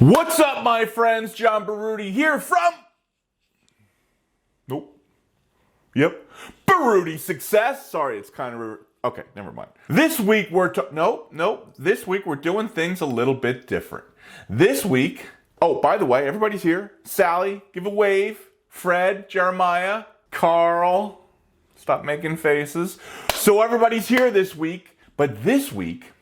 What's up, my friends? John Baruti here from... Baruti Success. Sorry, it's kind of... Okay, never mind. This week we're... This week we're doing things a little bit different. This week... Oh, by the way, everybody's here. Sally, give a wave. Fred, Jeremiah, Carl. Stop making faces. So everybody's here this week. But this week,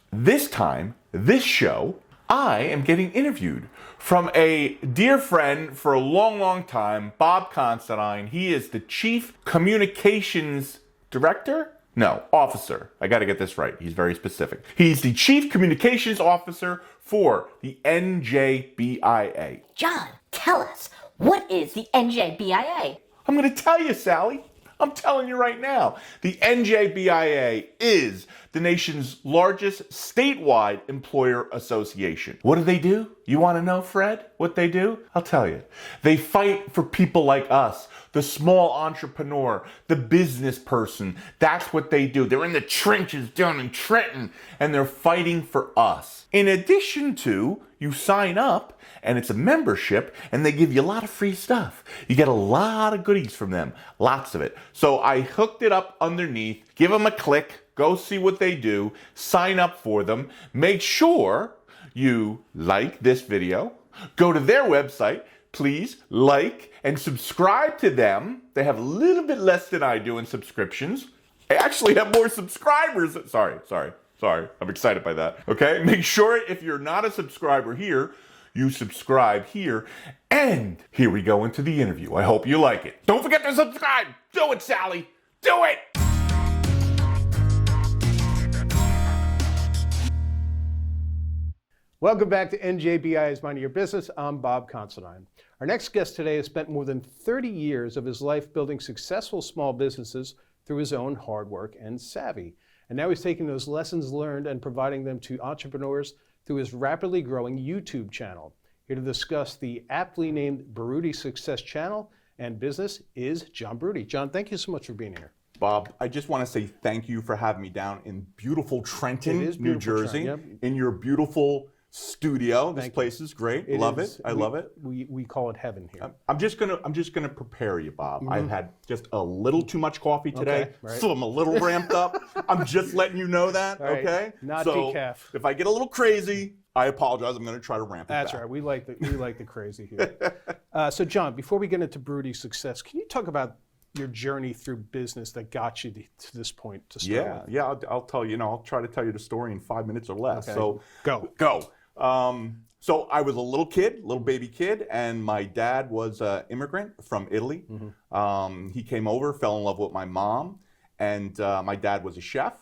this time, this show... I am getting interviewed from a dear friend for a long, long time, Bob Considine. He is the Chief Communications Director? No, Officer. I got to get this right. He's very specific. He's the Chief Communications Officer for the NJBIA. John, tell us, what is the NJBIA? I'm going to tell you, Sally. I'm telling you right now. The NJBIA is the nation's largest statewide employer association. What do? You want to know, Fred, what they do? I'll tell you. They fight for people like us, the small entrepreneur, the business person. That's what they do. They're in the trenches down in Trenton, and they're fighting for us. In addition to, you sign up, and it's a membership, and they give you a lot of free stuff. You get a lot of goodies from them, lots of it. So I hooked it up underneath. Give them a click. Go see what they do. Sign up for them. Make sure you like this video. Go to their website. Please like and subscribe to them. They have a little bit less than I do in subscriptions. I actually have more subscribers. Sorry. I'm excited by that. Okay? Make sure if you're not a subscriber here, you subscribe here. And here we go into the interview. I hope you like it. Don't forget to subscribe. Do it, Sally. Do it. Welcome back to NJBIA's Mind Your Business. I'm Bob Considine. Our next guest today has spent more than 30 years of his life building successful small businesses through his own hard work and savvy. And now he's taking those lessons learned and providing them to entrepreneurs through his rapidly growing YouTube channel. Here to discuss the aptly named Baruti Success channel and business is John Baruti. John, thank you so much for being here. Bob, I just want to say thank you for having me down in beautiful Trenton, New Jersey, in your beautiful studio. This place is great. Love it. I love it. We call it heaven here. I'm just gonna prepare you, Bob. I've had just a little too much coffee today, so I'm a little ramped up. I'm just letting you know that, okay? Not so decaf. If I get a little crazy, I apologize. I'm gonna try to ramp it back. That's right. We like the crazy here. So John, before we get into Baruti Success, can you talk about your journey through business that got you to this point to start with? Yeah. I'll tell you. I'll try to tell you the story in 5 minutes or less. Okay. So go. So I was a little baby kid, and my dad was an immigrant from Italy. He came over, fell in love with my mom, and my dad was a chef.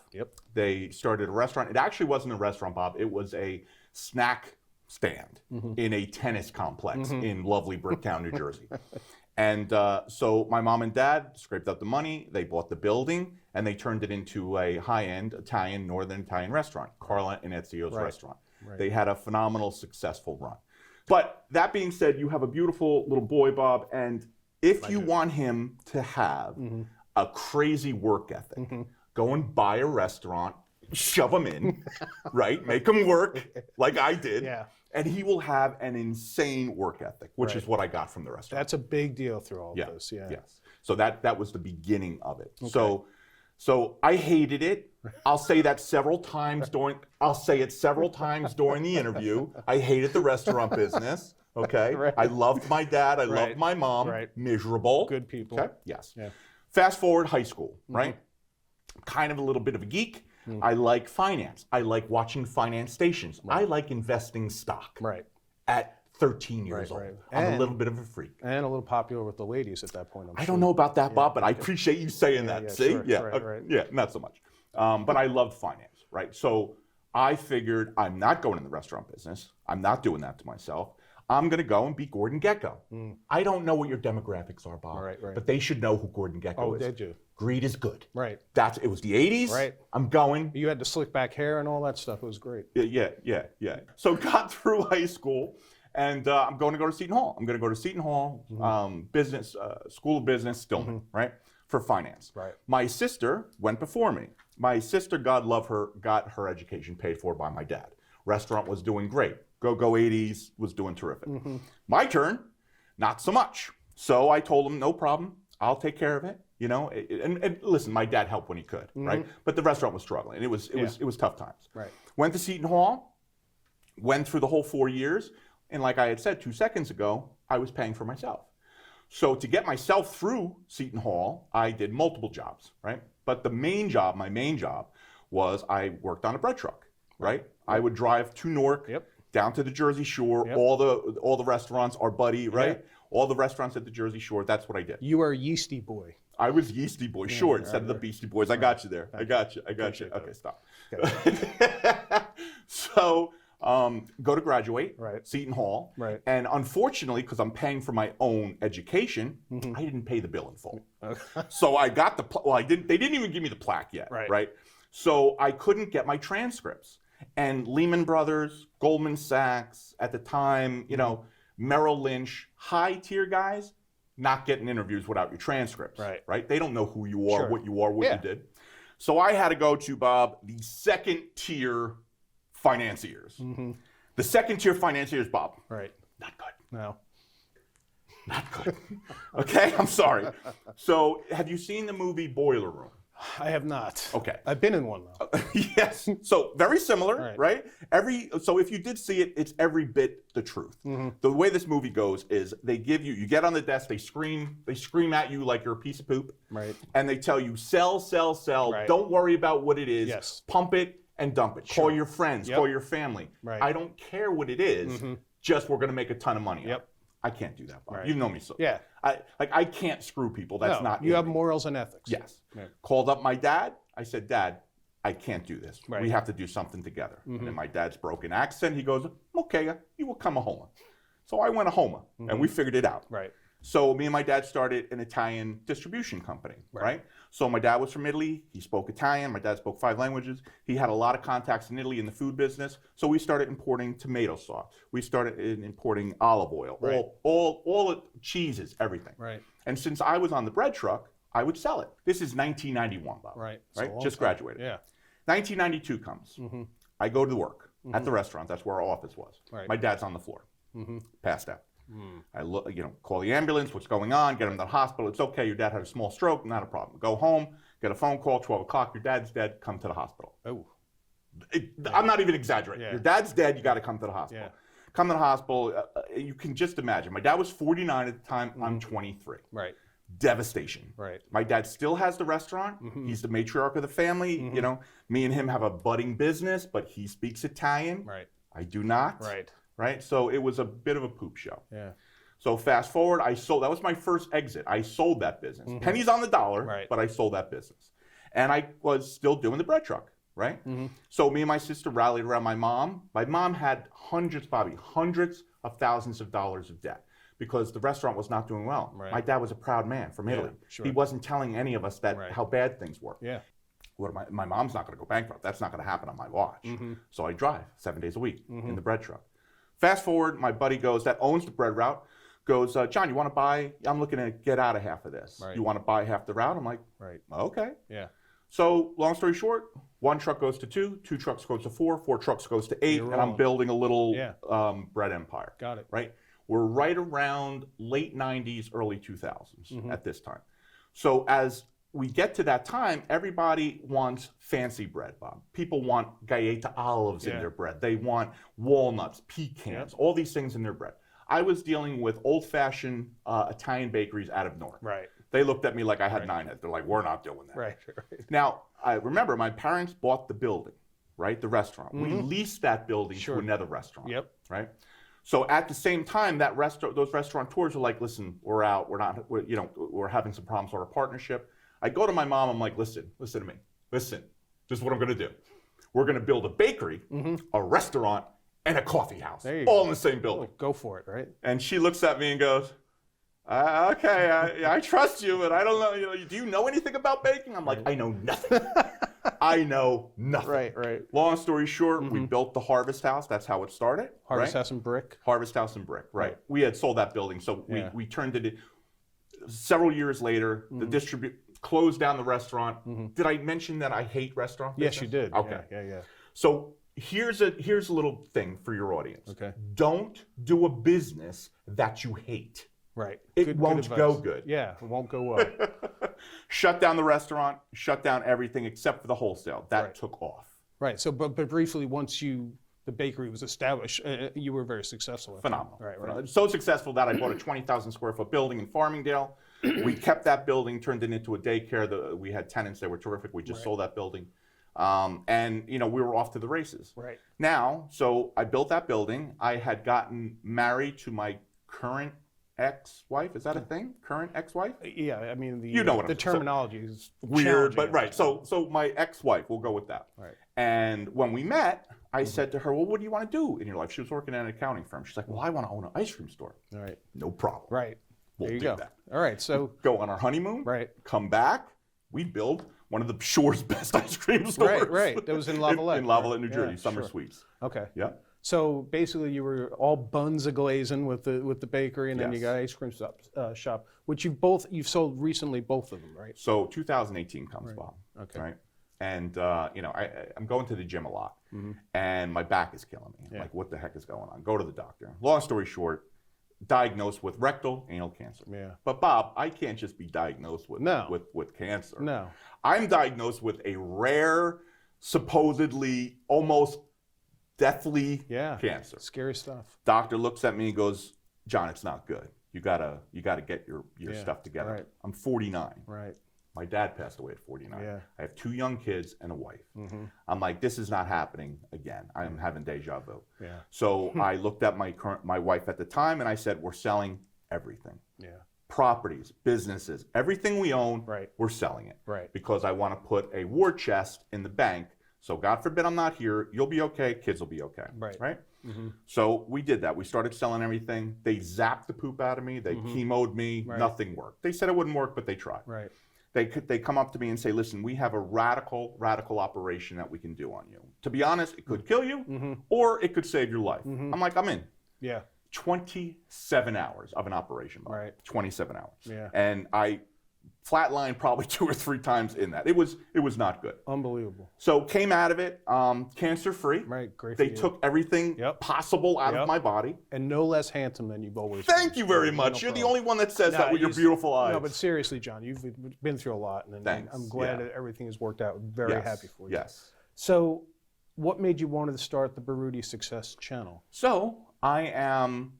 They started a restaurant. It actually wasn't a restaurant, Bob. It was a snack stand in a tennis complex in lovely Bricktown, New Jersey. And so my mom and dad scraped up the money, they bought the building, and they turned it into a high-end Northern Italian restaurant, Carla and Ezio's restaurant. They had a phenomenal, successful run. But that being said, you have a beautiful little boy, Bob, and if you want him to have a crazy work ethic, go and buy a restaurant, shove him in, right? Make him work like I did. And he will have an insane work ethic, which is what I got from the restaurant. That's a big deal through all of this. Yes. So that was the beginning of it. So I hated it. I'll say that several times during the interview. I hated the restaurant business. Okay. I loved my dad. I loved my mom. Miserable. Good people. Okay. Yes. Fast forward high school, right? Kind of a little bit of a geek. I like finance. I like watching finance stations. I like investing stock. At 13 years old. I'm a little bit of a freak. And a little popular with the ladies at that point. I don't know about that, Bob, but I appreciate you saying that. See? Sure, Not so much. But I loved finance, right? So I figured I'm not going in the restaurant business. I'm not doing that to myself. I'm going to go and be Gordon Gekko. I don't know what your demographics are, Bob, but they should know who Gordon Gekko is. Oh, they do. Greed is good. It was the 80s. I'm going. You had the slick back hair and all that stuff. It was great. Yeah. So got through high school, and I'm going to go to Seton Hall. I'm going to go to Seton Hall, business, School of Business, Stillman, right, for finance. My sister went before me. My sister, God love her, got her education paid for by my dad. Restaurant was doing great. Go 80s, was doing terrific. My turn, not so much. So I told him, no problem, I'll take care of it. You know, and listen, my dad helped when he could, right? But the restaurant was struggling. It was tough times. Right. Went to Seton Hall, went through the whole 4 years, and like I had said 2 seconds ago, I was paying for myself. So to get myself through Seton Hall, I did multiple jobs, right? But the main job, my main job, was I worked on a bread truck, right? I would drive to Newark, down to the Jersey Shore, all the restaurants, our buddy, right? All the restaurants at the Jersey Shore, that's what I did. You are a yeasty boy. I was Yeasty Boy, sure, instead of the Beastie Boys. I got you there. I got you. Okay, stop. So, go to graduate, Seton Hall. Right. And unfortunately, because I'm paying for my own education, I didn't pay the bill in full. So I got they didn't even give me the plaque yet, right? So I couldn't get my transcripts. And Lehman Brothers, Goldman Sachs, at the time, you know, Merrill Lynch, high tier guys, not getting interviews without your transcripts, right? They don't know who you are, what you did. So I had to go to, Bob, the second tier financiers. The second tier financiers, Bob. Right. Not good. No. Not good. Okay, I'm sorry. So have you seen the movie Boiler Room? I have not. Okay. I've been in one though. Yes. So very similar, right? So if you did see it, it's every bit the truth. The way this movie goes is they give you get on the desk, they scream at you like you're a piece of poop. Right. And they tell you sell, sell, sell. Right. Don't worry about what it is. Yes. Pump it and dump it. Call your friends, call your family. Right. I don't care what it is. Just we're going to make a ton of money. Yep. I can't do that, Bob. Right. You know me so. Yeah. I can't screw people. That's not. You have morals and ethics. Yes. Right. Called up my dad. I said, Dad, I can't do this. Right. We have to do something together. And in my dad's broken accent, he goes, okay, you will come a home. So I went a home and we figured it out. Right. So me and my dad started an Italian distribution company, right? So my dad was from Italy. He spoke Italian. My dad spoke 5 languages. He had a lot of contacts in Italy in the food business. So we started importing tomato sauce. We started importing olive oil, all the cheeses, everything. Right. And since I was on the bread truck, I would sell it. This is 1991, Bob. Right. Just graduated. Yeah. 1992 comes. I go to work at the restaurant. That's where our office was. Right. My dad's on the floor, passed out. I look, call the ambulance, what's going on, get him to the hospital. It's okay, your dad had a small stroke, not a problem. Go home, get a phone call, 12 o'clock, your dad's dead, come to the hospital. Oh. I'm not even exaggerating. Yeah. Your dad's dead, you got to come to the hospital. Yeah. Come to the hospital, you can just imagine. My dad was 49 at the time, I'm 23. Right. Devastation. Right. My dad still has the restaurant. He's the matriarch of the family. Me and him have a budding business, but he speaks Italian. Right. I do not. Right. So it was a bit of a poop show. Yeah. So fast forward, that was my first exit. I sold that business. Pennies on the dollar, but I sold that business. And I was still doing the bread truck, right? So me and my sister rallied around my mom. My mom had hundreds of thousands of dollars of debt because the restaurant was not doing well. Right. My dad was a proud man from Italy. Sure. He wasn't telling any of us how bad things were. Yeah. My mom's not going to go bankrupt. That's not going to happen on my watch. So I drive 7 days a week in the bread truck. Fast forward, my buddy that owns the bread route, goes, John, you want to buy? I'm looking to get out of half of this. Right. You want to buy half the route? I'm like, okay. Yeah. So long story short, 1 truck goes to 2, 2 trucks goes to 4, 4 trucks goes to 8, and I'm building a little bread empire. Got it. Right. We're right around late 90s, early 2000s at this time. So as we get to that time, everybody wants fancy bread, Bob. People want galleta olives in their bread. They want walnuts, pecans, all these things in their bread. I was dealing with old-fashioned Italian bakeries out of Newark. Right. They looked at me like I had 9 heads. They're like, we're not doing that. Right. Now, I remember my parents bought the building, right, the restaurant. We leased that building to another restaurant. Yep. Right. So at the same time, those restaurateurs were like, listen, we're out. We're having some problems with our partnership. I go to my mom, I'm like, listen to me. Listen, this is what I'm going to do. We're going to build a bakery, a restaurant, and a coffee house, all in the same building. Oh, go for it, right? And she looks at me and goes, okay, I trust you, but I don't know, do you know anything about baking? I'm like, I know nothing. I know nothing. Right. Long story short, we built the Harvest House. That's how it started. Harvest House and Brick? Harvest House and Brick, right. We had sold that building, so we turned it in. Several years later, the closed down the restaurant. Did I mention that I hate restaurant business? Yes, you did. Okay. Yeah. So here's a little thing for your audience. Okay. Don't do a business that you hate. Right. It won't go good. Yeah, it won't go well. Shut down the restaurant, shut down everything except for the wholesale. That Right. took off. Right. So, but briefly, once the bakery was established, you were very successful. Phenomenal. Right. Phenomenal. So successful that I bought a 20,000 square foot building in Farmingdale. We kept that building, turned it into a daycare. We had tenants that were terrific. We just sold that building. And we were off to the races. Right. Now, so I built that building. I had gotten married to my current ex-wife. Is that a thing? Current ex-wife? Yeah, I mean the terminology is weird, but challenging. right. So my ex-wife, we'll go with that. Right. And when we met, I said to her, well, what do you want to do in your life? She was working at an accounting firm. She's like, well, I want to own an ice cream store. All right. No problem. Right. We'll There you do go. that. All right. So Go on our honeymoon. Right. Come back. We build one of the shore's best ice cream stores. Right. That was in Lavallette. in Lavallette, New Jersey, Yeah, Summer sure. Suites. Okay. Yeah. So basically, you were all buns a glazing with the bakery, and then you Yes. got ice cream shop, which you've sold recently, both of them, right? So 2018 comes, Bob. Okay. Right. And I'm going to the gym a lot, and my back is killing me. Yeah. Like, what the heck is going on? Go to the doctor. Long story short, diagnosed with rectal anal cancer. Yeah. But Bob, I can't just be diagnosed with No. with cancer. No. I'm diagnosed with a rare, supposedly almost deathly Yeah. cancer. Scary stuff. Doctor looks at me and goes, John, it's not good. You gotta get your Yeah, stuff together. right. I'm 49. Right. My dad passed away at 49. Yeah. I have 2 young kids and a wife. I'm like, this is not happening again. I am having deja vu. Yeah. So I looked at my wife at the time and I said, we're selling everything. Yeah. Properties, businesses, everything we own, Right. we're selling it. Right. Because I want to put a war chest in the bank. So God forbid I'm not here, you'll be okay, kids will be okay. Right. Right? So we did that. We started selling everything. They zapped the poop out of me. They chemoed me. Right. Nothing worked. They said it wouldn't work, but they tried. Right. They come up to me and say, listen, we have a radical operation that we can do on you. To be honest, it could kill you or it could save your life. I'm like, I'm in. Yeah. 27 hours of an operation, Bob. Right. 27 hours. Yeah. And I flatlined probably 2 or 3 times in that. It was not good. Unbelievable. So came out of it cancer-free. Right. Great. They for you. took everything Yep. possible out Yep. of my body. And no less handsome than you've always Thank been. you very No much. You're the problem. only one that says that with your you- beautiful eyes. No, but seriously, John, you've been through a lot, and Thanks, I'm glad yeah. that everything has worked out. Very Yes, happy for you. Yes. So, what made you want to start the Baruti Success channel? So I am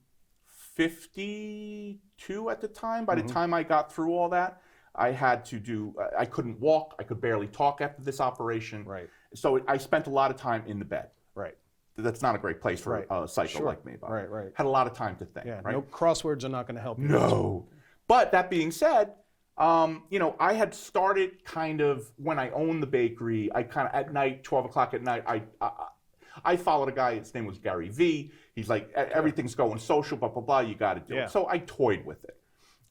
52 at the time. By the time I got through all that, I had to do, I couldn't walk. I could barely talk after this operation. Right. So I spent a lot of time in the bed. Right. That's not a great place for Right. a psycho Sure. like me. Bob. Right, right. Had a lot of time to think. Yeah. Right? No crosswords are not going to help you. No. But that being said, I had started kind of when I owned the bakery. I kind of at night, 12 o'clock at night, I followed a guy. His name was Gary V. He's like, everything's going social, blah blah blah. You got to do Yeah. it. So I toyed with it.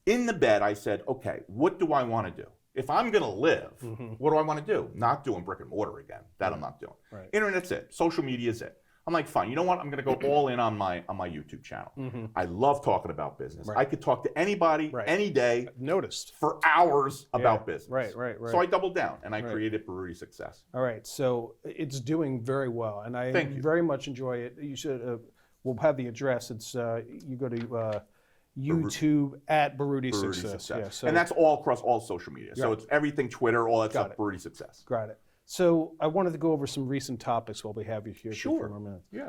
In the bed, I said, okay, what do I want to do? If I'm going to live, what do I want to do? Not doing brick and mortar again. That I'm not doing. Right. Internet's it. Social media's it. I'm like, fine. You know what? I'm going to go all in on my YouTube channel. I love talking about business. Right. I could talk to anybody Right. any day Noticed. for hours about business. Right. So I doubled down and I Right. created Baruti Success. All right. So it's doing very well, and I Thank you. very much enjoy it. You should. We'll have the address. It's you go to YouTube at Baruti Baruti Success. Success. Yeah. So And that's all across all social media. So Right. it's everything, Twitter, all that Got stuff, it. Baruti Success. got it. So I wanted to go over some recent topics while we have you here for a few Sure. more minutes. Yeah.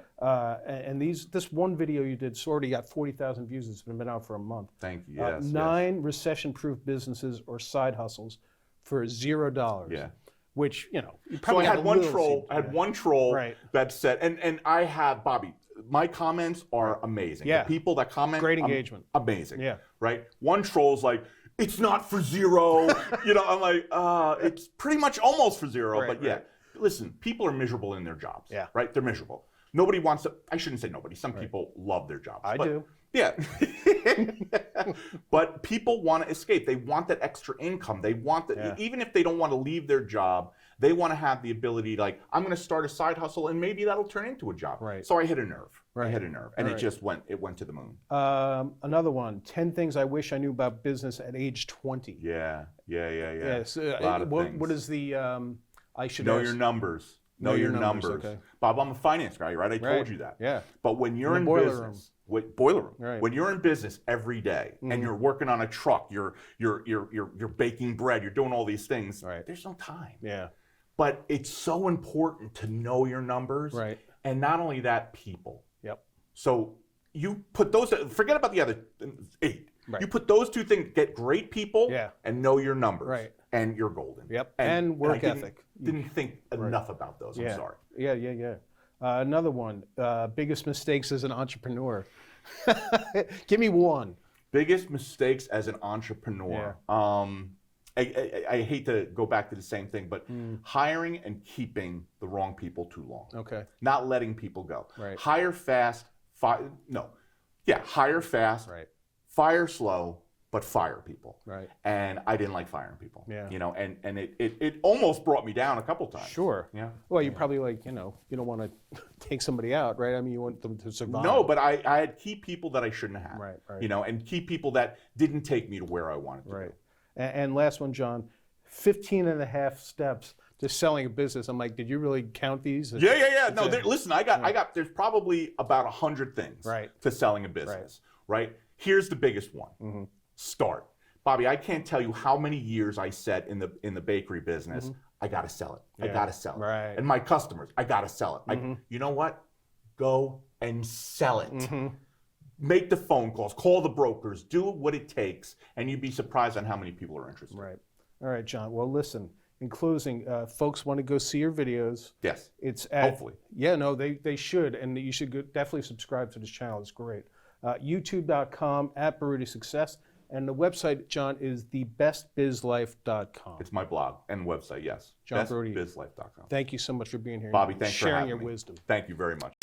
And this one video you did, it's already got 40,000 views. It's been out for a month. Thank you. Yes. 9 recession-proof businesses or side hustles for $0. Yeah. Which you So probably I have had a one little troll. seed- I had one troll Right. that said, and I have Bobby. My comments are amazing. Yeah. The people that comment, Great engagement. amazing. Yeah. Right. One troll's like, it's not for zero. I'm like, it's pretty much almost for zero. Right, but yeah, right. listen, people are miserable in their jobs. Yeah. Right. They're miserable. Nobody wants to. I shouldn't say nobody. Some people love their jobs. I but- do. Yeah. But people want to escape. They want that extra income. They want that, Yeah. even if they don't want to leave their job, they want to have the ability, like, I'm going to start a side hustle and maybe that'll turn into a job. Right. So I hit a nerve. I Right. hit a nerve. And Right. it went to the moon. Another one, 10 things I wish I knew about business at age 20. Yeah. Yes. A lot of things. What is the, I should Know ask, your numbers. Know your numbers. Okay. Bob, I'm a finance guy, right? I told you that. Yeah. But when you're in boiler business, boiler room. Right. When you're in business every day and you're working on a truck, you're baking bread, you're doing all these things. Right. There's no time. Yeah. But it's so important to know your numbers. Right. And not only that, people. Yep. So you put those, forget about the other 8. Right. You put those 2 things, get great people and know your numbers. Right. And you're golden. Yep. And work I ethic. Didn't think enough about those. Yeah. I'm sorry. Yeah. Another one, biggest mistakes as an entrepreneur. Give me one. Biggest mistakes as an entrepreneur. I hate to go back to the same thing, but hiring and keeping the wrong people too long. Okay. Not letting people go. Right. Hire fast, hire fast, Right. fire slow, but fire people. Right. And I didn't like firing people. Yeah. You know, and it almost brought me down a couple times. Sure. Yeah. Well, you probably you don't want to take somebody out, right? I mean, you want them to survive. No, but I had key people that I shouldn't have. Right. You know, and key people that didn't take me to where I wanted to. Right. Go. And last one, John, 15 and a half steps to selling a business. I'm like, did you really count these? Yeah. No, listen, I got. There's probably about 100 things to selling a business. Right. Here's the biggest one. Start, Bobby. I can't tell you how many years I said in the bakery business. I got to sell it. I got to sell it. Right. And my customers, I got to sell it. You know what? Go and sell it. Make the phone calls, call the brokers, do what it takes, and you'd be surprised on how many people are interested. Right. All right, John. Well, listen, in closing, folks want to go see your videos. Yes. It's at, hopefully. Yeah, no, they should, and you should definitely subscribe to this channel. It's great. YouTube.com @BarutiSuccess, and the website, John, is thebestbizlife.com. It's my blog and website, yes. John Baruti. Bestbizlife.com. Thank you so much for being here. Bobby, thanks for sharing having your me. wisdom. Thank you very much.